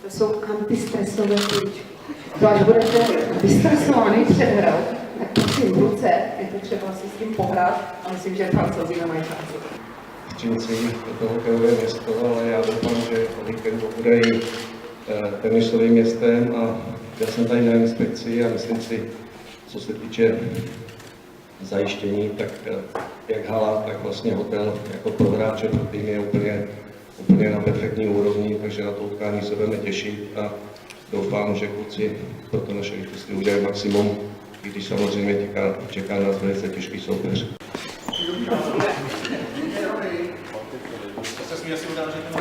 To jsou antistresové kuličky. To až budete vystresovaný před hrou, tak prosím v ruce, je to třeba si s tím pohrát a myslím, že Francouzi nemají šanci. Třinci to hokejové město, ale já doufám, že o víkendu bude i tenisovým městem a já jsem tady na inspekci a myslím si, co se týče zajištění, tak jak hala, tak vlastně hotel jako pro hráče, pro tým je úplně na perfektní úrovni, takže na to utkání se budeme těšit a doufám, že kluci pro to naše vítězství udělají maximum, i když samozřejmě čeká nás velice těžký soupeř. Se smí asi udávat, že to